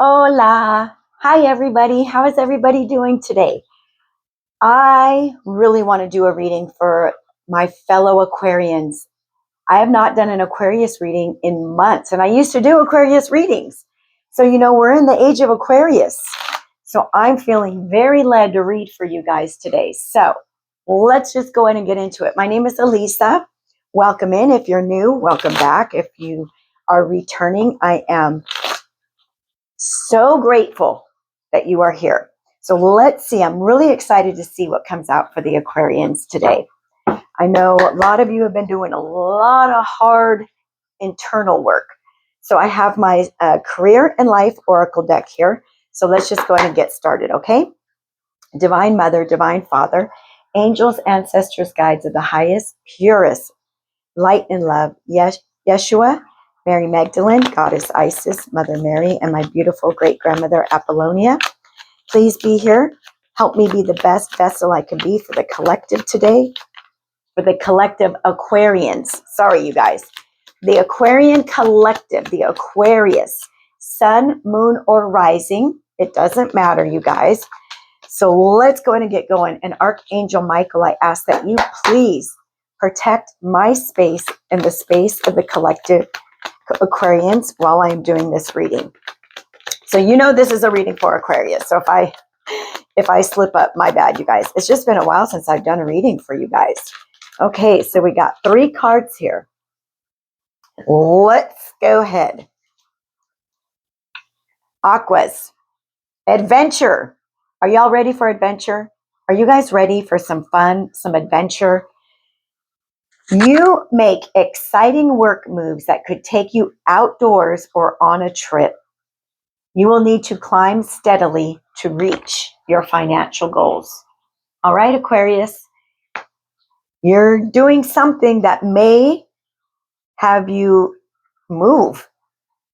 Hola. Hi, everybody. How is everybody doing today? I really want to do a reading for my fellow Aquarians. I have not done an Aquarius reading in months, and I used to do Aquarius readings. So, we're in the age of Aquarius. So I'm feeling very led to read for you guys today. So let's just go ahead and get into it. My name is Elisa. Welcome in. If you're new, welcome back. If you are returning, I am so grateful that you are here. So let's see. I'm really excited to see what comes out for the Aquarians today. I know a lot of you have been doing a lot of hard internal work. So I have my career and life oracle deck here. So let's just go ahead and get started, okay? Divine Mother, Divine Father, angels, ancestors, guides of the highest, purest light and love, Yeshua, Mary Magdalene, Goddess Isis, Mother Mary, and my beautiful great-grandmother Apollonia. Please be here. Help me be the best vessel I can be for the collective today, for the collective Aquarians. Sorry, you guys. The Aquarian collective, the Aquarius, sun, moon, or rising. It doesn't matter, you guys. So let's go ahead and get going. And Archangel Michael, I ask that you please protect my space and the space of the collective Aquarians while I'm doing this reading. So this is a reading for Aquarius. So if I slip up, my bad, you guys. It's just been a while since I've done a reading for you guys. Okay, so we got 3 cards here. Let's go ahead. Aquas, adventure. Are y'all ready for adventure? Are you guys ready for some fun, some adventure? You make exciting work moves that could take you outdoors or on a trip. You will need to climb steadily to reach your financial goals. All right, Aquarius, you're doing something that may have you move.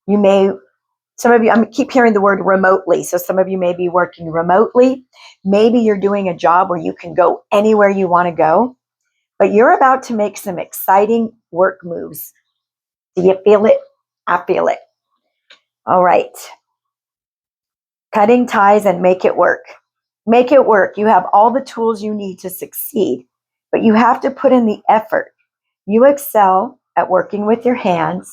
Some of you, I keep hearing the word remotely. So some of you may be working remotely. Maybe you're doing a job where you can go anywhere you want to go. But you're about to make some exciting work moves. Do you feel it? I feel it. All right. Cutting ties and make it work. Make it work. You have all the tools you need to succeed, but you have to put in the effort. You excel at working with your hands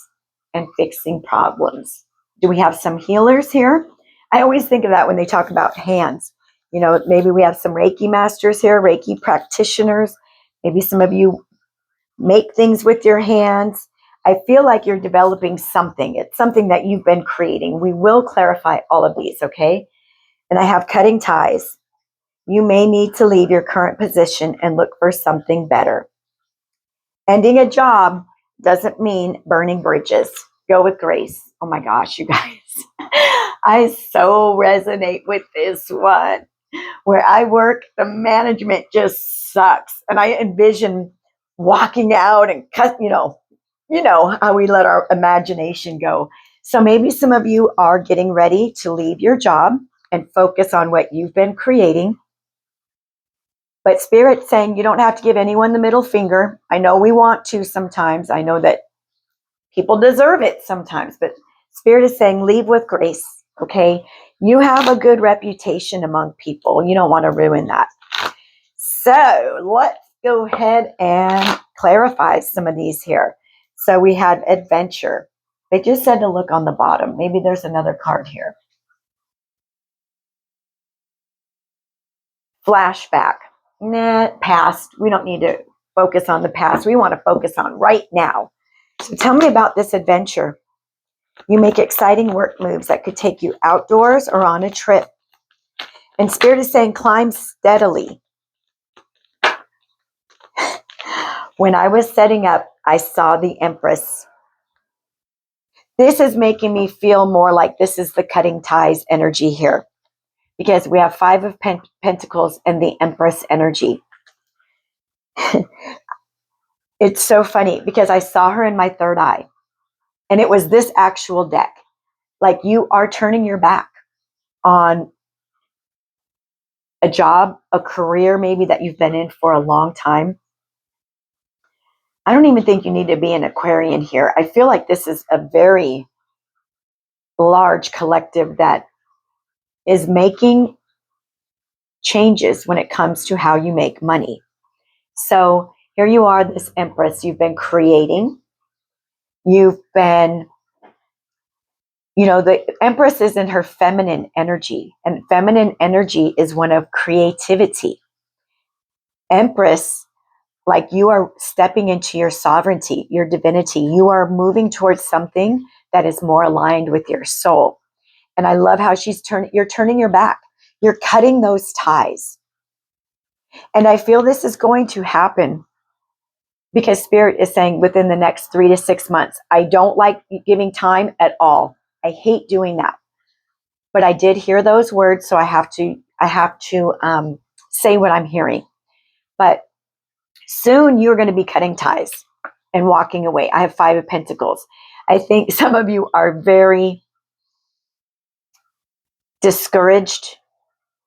and fixing problems. Do we have some healers here? I always think of that when they talk about hands. Maybe we have some Reiki masters here, Reiki practitioners. Maybe some of you make things with your hands. I feel like you're developing something. It's something that you've been creating. We will clarify all of these, okay? And I have cutting ties. You may need to leave your current position and look for something better. Ending a job doesn't mean burning bridges. Go with grace. Oh my gosh, you guys. I so resonate with this one. Where I work, the management just sucks. And I envision walking out and cut, how we let our imagination go. So maybe some of you are getting ready to leave your job and focus on what you've been creating. But Spirit's saying you don't have to give anyone the middle finger. I know we want to sometimes. I know that people deserve it sometimes, but Spirit is saying leave with grace, okay? You have a good reputation among people. You don't want to ruin that. So let's go ahead and clarify some of these here. So we had adventure. They just said to look on the bottom. Maybe there's another card here. Flashback. Nah, past. We don't need to focus on the past. We want to focus on right now. So tell me about this adventure. You make exciting work moves that could take you outdoors or on a trip. And Spirit is saying climb steadily. When I was setting up, I saw the Empress. This is making me feel more like this is the cutting ties energy here. Because we have 5 of Pentacles and the Empress energy. It's so funny because I saw her in my third eye. And it was this actual deck. Like you are turning your back on a job, a career maybe that you've been in for a long time. I don't even think you need to be an Aquarian here. I feel like this is a very large collective that is making changes when it comes to how you make money. So here you are, this Empress, you've been creating, you've been, the Empress is in her feminine energy, and feminine energy is one of creativity. Empress, like, you are stepping into your sovereignty, your divinity. You are moving towards something that is more aligned with your soul. And I love how you're turning your back. You're cutting those ties. And I feel this is going to happen because Spirit is saying within the next 3 to 6 months. I don't like giving time at all. I hate doing that. But I did hear those words, so I have to say what I'm hearing. But soon you're going to be cutting ties and walking away. I have 5 of Pentacles. I think some of you are very discouraged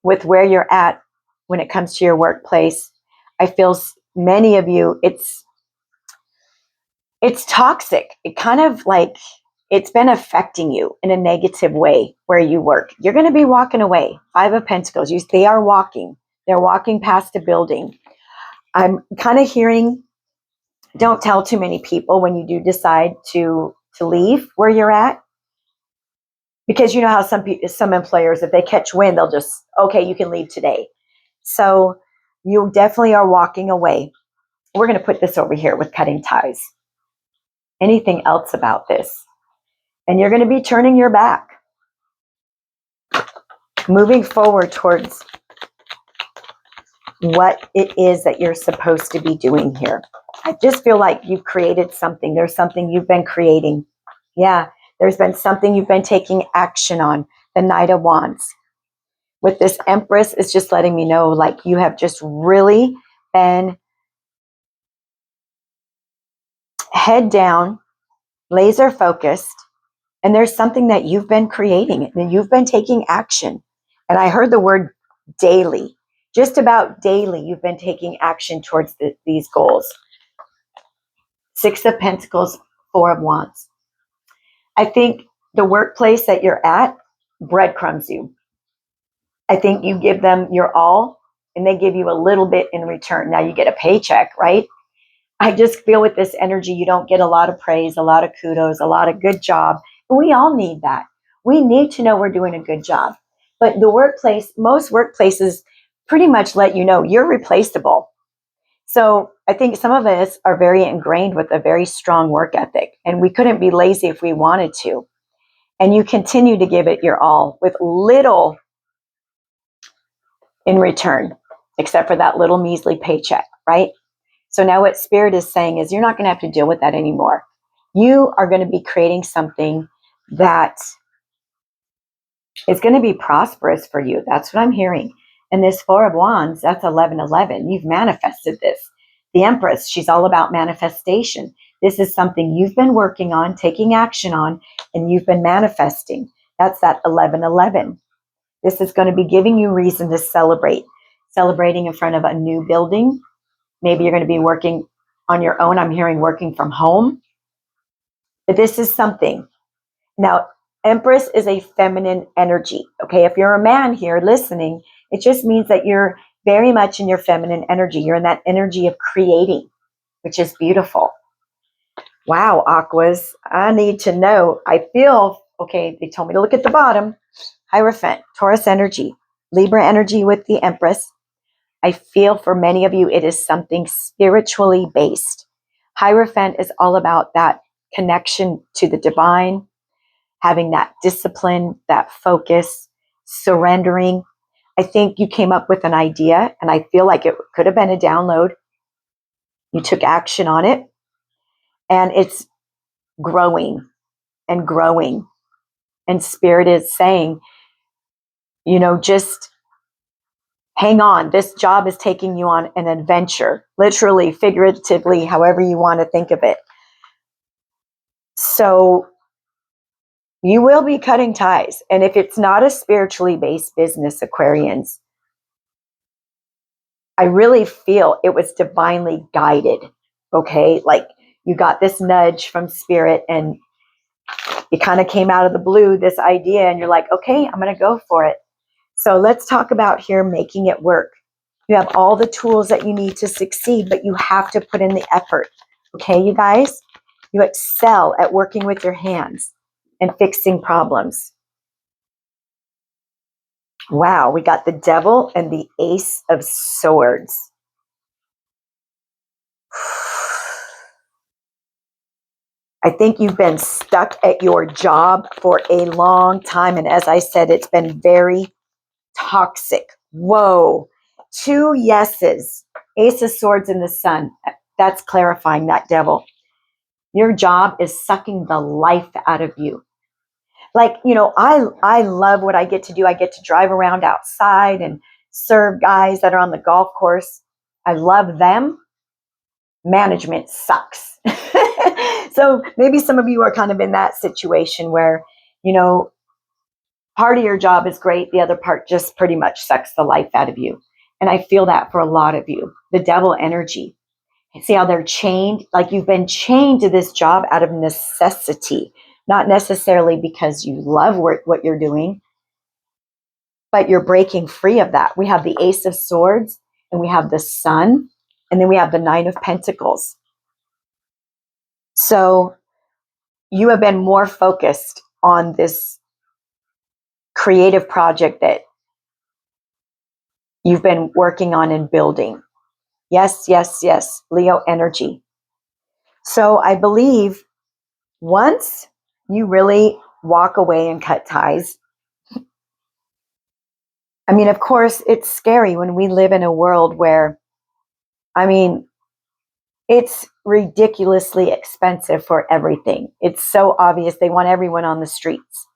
with where you're at when it comes to your workplace. I feel many of you, it's toxic. It kind of like it's been affecting you in a negative way where you work. You're going to be walking away. 5 of Pentacles. They are walking. They're walking past a building. I'm kind of hearing, don't tell too many people when you do decide to leave where you're at. Because you know how some employers, if they catch wind, they'll just, okay, you can leave today. So you definitely are walking away. We're going to put this over here with cutting ties. Anything else about this? And you're going to be turning your back, moving forward towards what it is that you're supposed to be doing here. I just feel like you've created something. There's something you've been creating. Yeah, there's been something you've been taking action on. The Knight of Wands. With this Empress, it's just letting me know, like, you have just really been head down, laser focused, and there's something that you've been creating and you've been taking action. And I heard the word daily. Just about daily, you've been taking action towards these goals. 6 of Pentacles, 4 of Wands. I think the workplace that you're at breadcrumbs you. I think you give them your all and they give you a little bit in return. Now you get a paycheck, right? I just feel with this energy, you don't get a lot of praise, a lot of kudos, a lot of good job. And we all need that. We need to know we're doing a good job. But the workplace, most workplaces pretty much let you know you're replaceable. So I think some of us are very ingrained with a very strong work ethic, and we couldn't be lazy if we wanted to. And you continue to give it your all with little in return, except for that little measly paycheck, right? So now what Spirit is saying is you're not going to have to deal with that anymore. You are going to be creating something that is going to be prosperous for you. That's what I'm hearing. And this 4 of Wands, that's 1111. You've manifested this. The Empress, she's all about manifestation. This is something you've been working on, taking action on, and you've been manifesting. That's that 1111. This is going to be giving you reason to celebrate. Celebrating in front of a new building. Maybe you're going to be working on your own. I'm hearing working from home. But this is something. Now, Empress is a feminine energy. Okay, if you're a man here listening, it just means that you're very much in your feminine energy. You're in that energy of creating, which is beautiful. Wow, Aquas, I need to know. I feel, okay, they told me to look at the bottom. Hierophant, Taurus energy, Libra energy with the Empress. I feel for many of you, it is something spiritually based. Hierophant is all about that connection to the divine, having that discipline, that focus, surrendering. I think you came up with an idea, and I feel like it could have been a download. You took action on it, and it's growing and growing. And Spirit is saying, just hang on. This job is taking you on an adventure, literally, figuratively, however you want to think of it. So you will be cutting ties. And if it's not a spiritually based business, Aquarians, I really feel it was divinely guided. Okay. Like you got this nudge from Spirit, and You kind of came out of the blue, this idea, and you're like, okay, I'm going to go for it. So let's talk about here making it work. You have all the tools that you need to succeed, but you have to put in the effort. Okay, you guys? You excel at working with your hands and fixing problems. Wow, we got the Devil and the Ace of Swords. I think you've been stuck at your job for a long time. And as I said, it's been very toxic. Whoa. 2 yeses. Ace of Swords in the Sun. That's clarifying that, Devil. Your job is sucking the life out of you. Like, you know, I love what I get to do. I get to drive around outside and serve guys that are on the golf course. I love them. Management sucks. So maybe some of you are kind of in that situation where, you know, part of your job is great. The other part just pretty much sucks the life out of you. And I feel that for a lot of you. The Devil energy. See how they're chained? Like you've been chained to this job out of necessity, not necessarily because you love what you're doing, but you're breaking free of that. We have the Ace of Swords, and we have the Sun, and then we have the Nine of Pentacles. So you have been more focused on this creative project that you've been working on and building. Yes, yes, yes, Leo energy. So I believe once you really walk away and cut ties, I mean, of course, it's scary when we live in a world where, I mean, it's ridiculously expensive for everything. It's so obvious. They want everyone on the streets.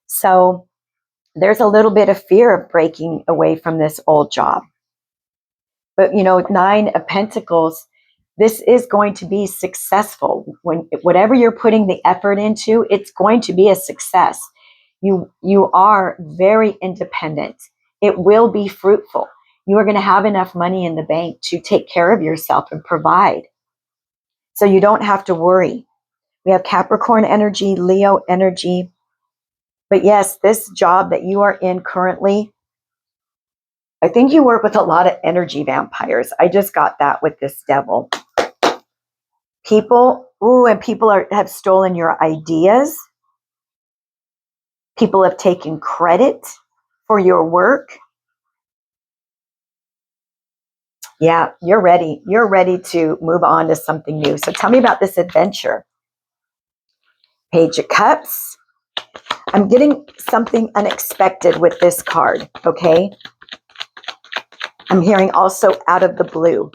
So there's a little bit of fear of breaking away from this old job. But, you know, Nine of Pentacles, this is going to be successful. When whatever you're putting the effort into, it's going to be a success. You are very independent. It will be fruitful. You are going to have enough money in the bank to take care of yourself and provide. So you don't have to worry. We have Capricorn energy, Leo energy. But yes, this job that you are in currently, I think you work with a lot of energy vampires. I just got that with this Devil. People, and people have stolen your ideas. People have taken credit for your work. Yeah, you're ready. You're ready to move on to something new. So tell me about this adventure. Page of Cups. I'm getting something unexpected with this card, okay? I'm hearing also out of the blue.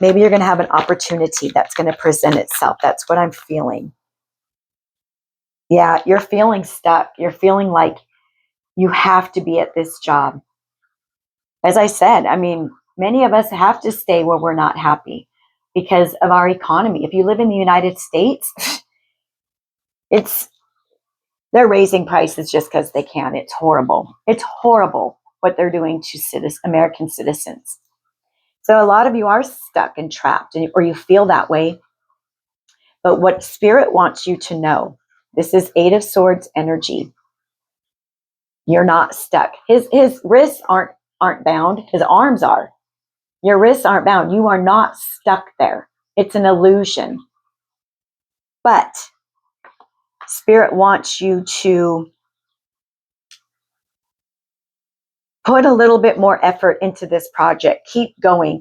Maybe you're going to have an opportunity that's going to present itself. That's what I'm feeling. Yeah, you're feeling stuck. You're feeling like you have to be at this job. As I said, I mean, many of us have to stay where we're not happy because of our economy. If you live in the United States, they're raising prices just because they can. It's horrible. It's horrible what they're doing to American citizens. So a lot of you are stuck and trapped, or you feel that way. But what Spirit wants you to know, this is Eight of Swords energy. You're not stuck. His wrists aren't bound. His arms are. Your wrists aren't bound. You are not stuck there. It's an illusion. But Spirit wants you to put a little bit more effort into this project. Keep going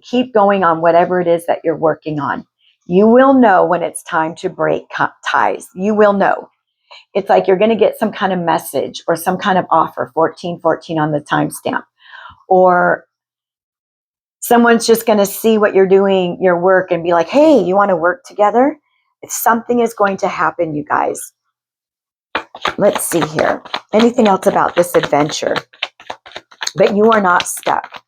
on whatever it is that you're working on. You will know when it's time to break ties. You will know. It's like you're going to get some kind of message or some kind of offer, 1414 on the timestamp. Or someone's just going to see what you're doing, your work, and be like, hey, you want to work together? If something is going to happen, you guys. Let's see here. Anything else about this adventure? But you are not stuck.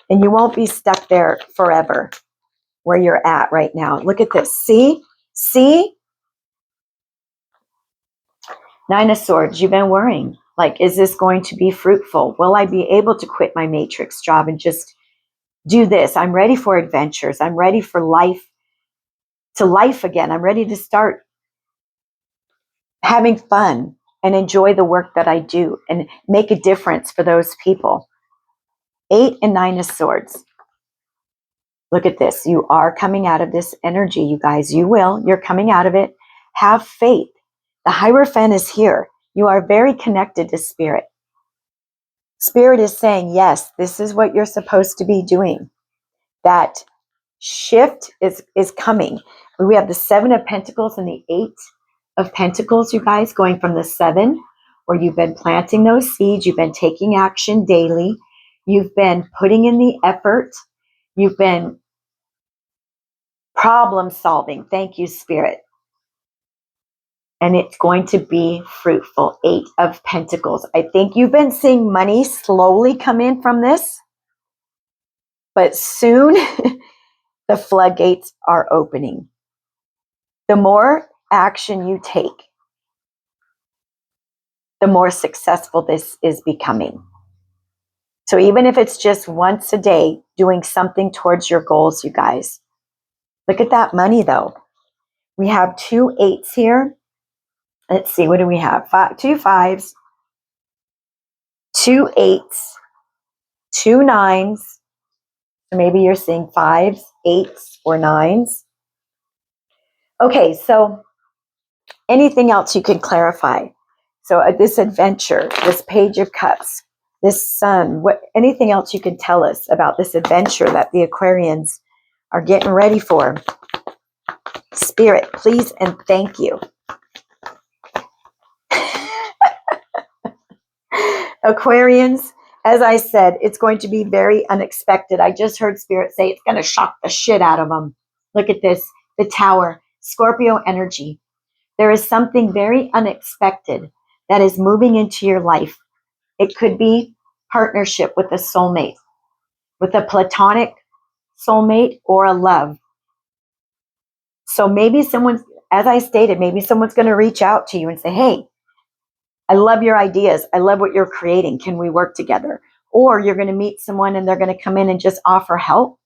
And you won't be stuck there forever where you're at right now. Look at this. See? See? Nine of Swords. You've been worrying. Like, is this going to be fruitful? Will I be able to quit my matrix job and just do this? I'm ready for adventures. I'm ready for life again. I'm ready to start having fun and enjoy the work that I do and make a difference for those people. 8 and 9 of Swords. Look at this. You are coming out of this energy, you guys. You will. You're coming out of it. Have faith. The Hierophant is here. You are very connected to Spirit. Spirit is saying, yes, this is what you're supposed to be doing. That shift is coming. We have the 7 of Pentacles and the 8 of Pentacles, you guys, going from the 7, where you've been planting those seeds, you've been taking action daily, you've been putting in the effort, you've been problem solving. Thank you, Spirit. And it's going to be fruitful. 8 of Pentacles. I think you've been seeing money slowly come in from this, but soon the floodgates are opening. The more action you take, the more successful this is becoming. So even if it's just once a day, doing something towards your goals, you guys. Look at that money, though. We have 2 8s here. Let's see, what do we have? 2 5s, 2 8s, 2 9s. So maybe you're seeing 5s, 8s, or 9s. Okay, so anything else you can clarify? So this adventure, this Page of Cups, this Sun, anything else you can tell us about this adventure that the Aquarians are getting ready for? Spirit, please and thank you. Aquarians, as I said, it's going to be very unexpected. I just heard Spirit say it's going to shock the shit out of them. Look at this, the Tower, Scorpio energy. There is something very unexpected that is moving into your life. It could be partnership with a soulmate, with a platonic soulmate or a love. So maybe someone's, as I stated, maybe someone's going to reach out to you and say, hey, I love your ideas. I love what you're creating. Can we work together? Or you're going to meet someone and they're going to come in and just offer help.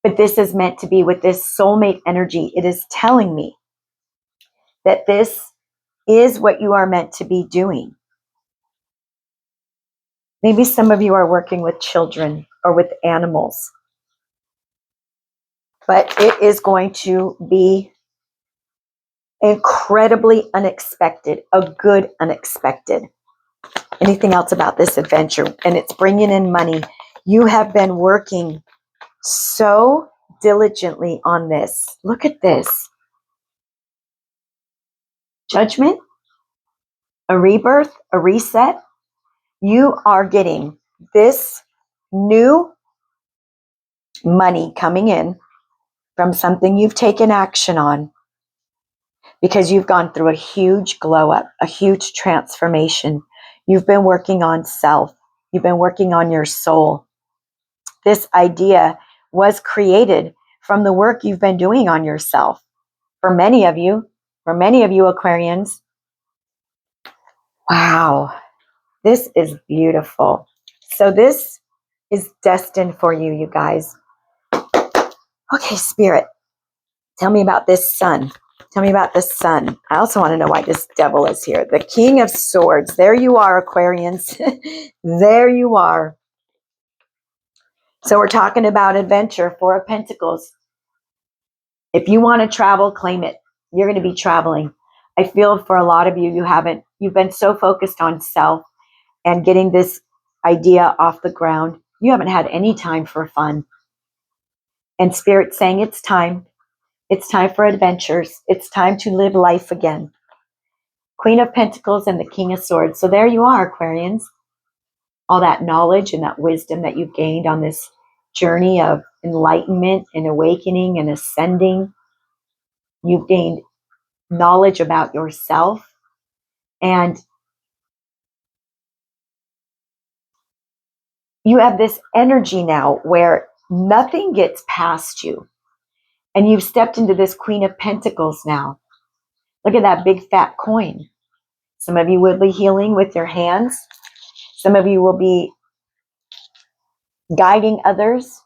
But this is meant to be with this soulmate energy. It is telling me that this is what you are meant to be doing. Maybe some of you are working with children or with animals. But it is going to be incredibly unexpected, a good unexpected. Anything else about this adventure? And it's bringing in money. You have been working so diligently on this. Look at this. Judgment, a rebirth, a reset. You are getting this new money coming in from something you've taken action on because you've gone through a huge glow up, a huge transformation. You've been working on self. You've been working on your soul. This idea was created from the work you've been doing on yourself. For many of you Aquarians, wow, this is beautiful. So this is destined for you, you guys. Okay, Spirit, tell me about this Sun. Tell me about the Sun. I also want to know why this Devil is here. The King of Swords. There you are, Aquarians. There you are. So we're talking about adventure, 4 of Pentacles. If you want to travel, claim it. You're going to be traveling. I feel for a lot of you, you've been so focused on self and getting this idea off the ground. You haven't had any time for fun. And Spirit's saying it's time. It's time for adventures. It's time to live life again. Queen of Pentacles and the King of Swords. So there you are, Aquarians. All that knowledge and that wisdom that you've gained on this journey of enlightenment and awakening and ascending. You've gained knowledge about yourself. And you have this energy now where nothing gets past you. And you've stepped into this Queen of Pentacles now. Look at that big fat coin. Some of you will be healing with your hands. Some of you will be guiding others.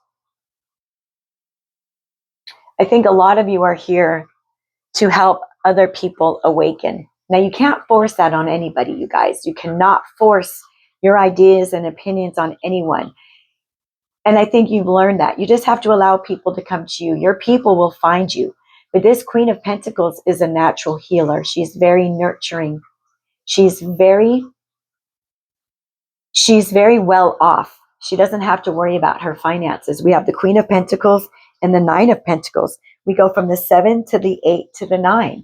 I think a lot of you are here to help other people awaken. Now, you can't force that on anybody, you guys. You cannot force your ideas and opinions on anyone. And I think you've learned that. You just have to allow people to come to you. Your people will find you. But this Queen of Pentacles is a natural healer. She's very nurturing. She's very well off. She doesn't have to worry about her finances. We have the Queen of Pentacles and the Nine of Pentacles. We go from the 7 to the 8 to the 9.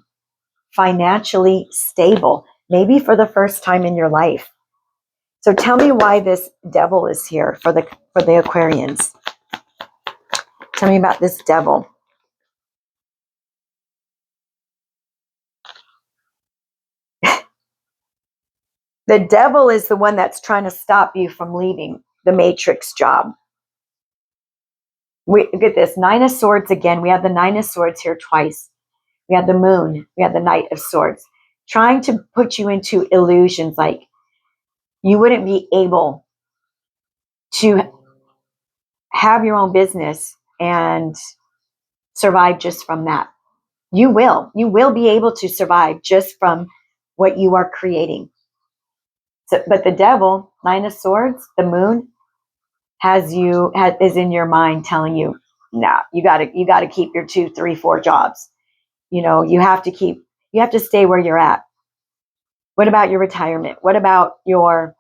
Financially stable, maybe for the first time in your life. So tell me why this devil is here for the Aquarians. Tell me about this devil. The devil is the one that's trying to stop you from leaving the matrix job. Look at this, Nine of Swords again. We have the Nine of Swords here twice. We have the Moon. We have the Knight of Swords. Trying to put you into illusions like you wouldn't be able to have your own business and survive just from that. You will be able to survive just from what you are creating. So, but the devil, Nine of Swords, the Moon, is in your mind telling you, nah, you got to keep your 2, 3, 4 jobs. You know, you have to stay where you're at. What about your retirement? What about your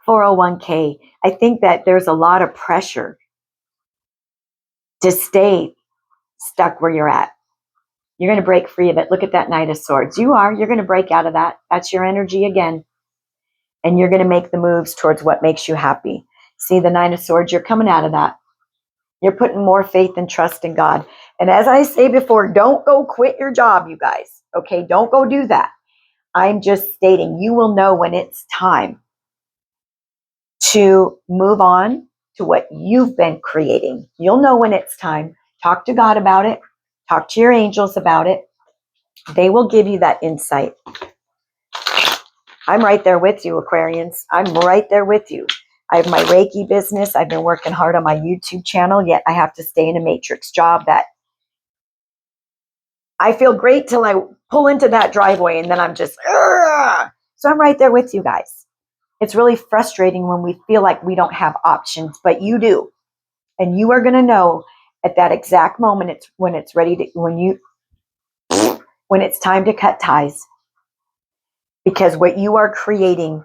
401k? I think that there's a lot of pressure to stay stuck where you're at. You're going to break free of it. Look at that Knight of Swords. You're going to break out of that. That's your energy again. And you're going to make the moves towards what makes you happy. See the Nine of Swords, you're coming out of that. You're putting more faith and trust in God. And as I say before, don't go quit your job, you guys. Okay, don't go do that. I'm just stating you will know when it's time to move on to what you've been creating. You'll know when it's time. Talk to God about it. Talk to your angels about it. They will give you that insight. I'm right there with you, Aquarians. I'm right there with you. I have my Reiki business. I've been working hard on my YouTube channel, yet I have to stay in a matrix job that I feel great till I pull into that driveway and then I'm just, ugh! So I'm right there with you guys. It's really frustrating when we feel like we don't have options, but you do. And you are going to know at that exact moment when it's ready to, when it's time to cut ties. Because what you are creating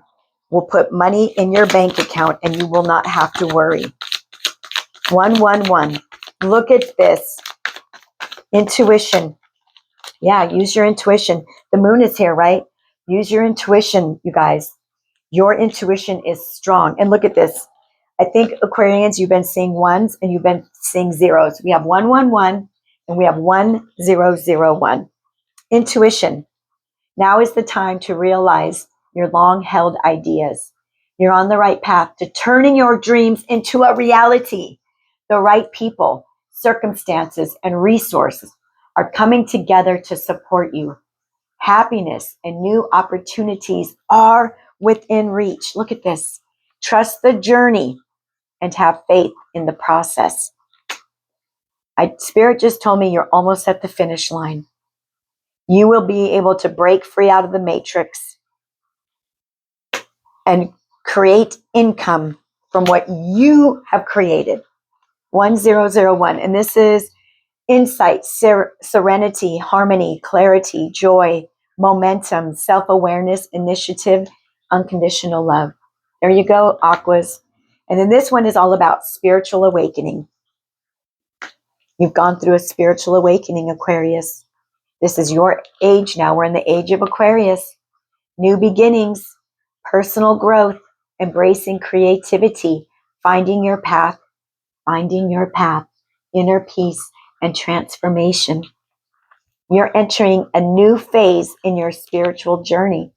will put money in your bank account and you will not have to worry. 111. Look at this. Intuition. Yeah, use your intuition. The Moon is here, right? Use your intuition, you guys. Your intuition is strong. And look at this. I think, Aquarians, you've been seeing ones and you've been seeing zeros. We have 111 and we have 1001. Intuition. Now is the time to realize your long-held ideas. You're on the right path to turning your dreams into a reality. The right people, circumstances, and resources are coming together to support you. Happiness and new opportunities are within reach. Look at this. Trust the journey and have faith in the process. Spirit just told me you're almost at the finish line. You will be able to break free out of the matrix and create income from what you have created. 1001. And this is insight, serenity, harmony, clarity, joy, momentum, self-awareness, initiative, unconditional love. There you go, Aquas. And then this one is all about spiritual awakening. You've gone through a spiritual awakening, Aquarius. This is your age now. We're in the age of Aquarius. New beginnings, personal growth, embracing creativity, finding your path, inner peace, and transformation. You're entering a new phase in your spiritual journey.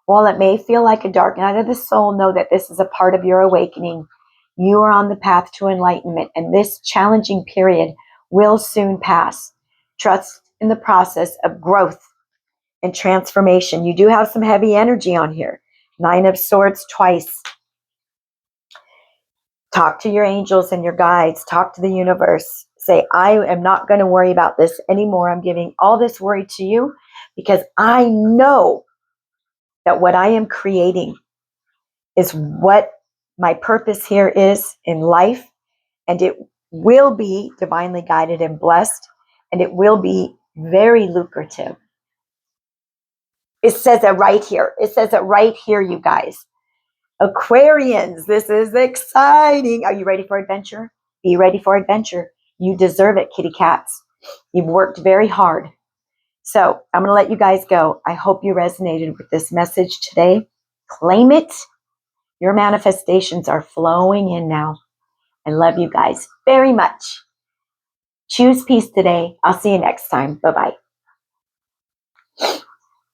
While it may feel like a dark night of the soul, know that this is a part of your awakening. You are on the path to enlightenment, and this challenging period will soon pass. Trust in the process of growth and transformation. You do have some heavy energy on here. Nine of Swords twice. Talk to your angels and your guides. Talk to the universe. say, I am not going to worry about this anymore. I'm giving all this worry to you because I know that what I am creating is what my purpose here is in life, and it will be divinely guided and blessed, and it will be very lucrative. It says it right here. It says it right here, you guys. Aquarians, this is exciting. Are you ready for adventure? Be ready for adventure. You deserve it, kitty cats. You've worked very hard. So I'm going to let you guys go. I hope you resonated with this message today. Claim it. Your manifestations are flowing in now. I love you guys very much. Choose peace today. I'll see you next time. Bye-bye.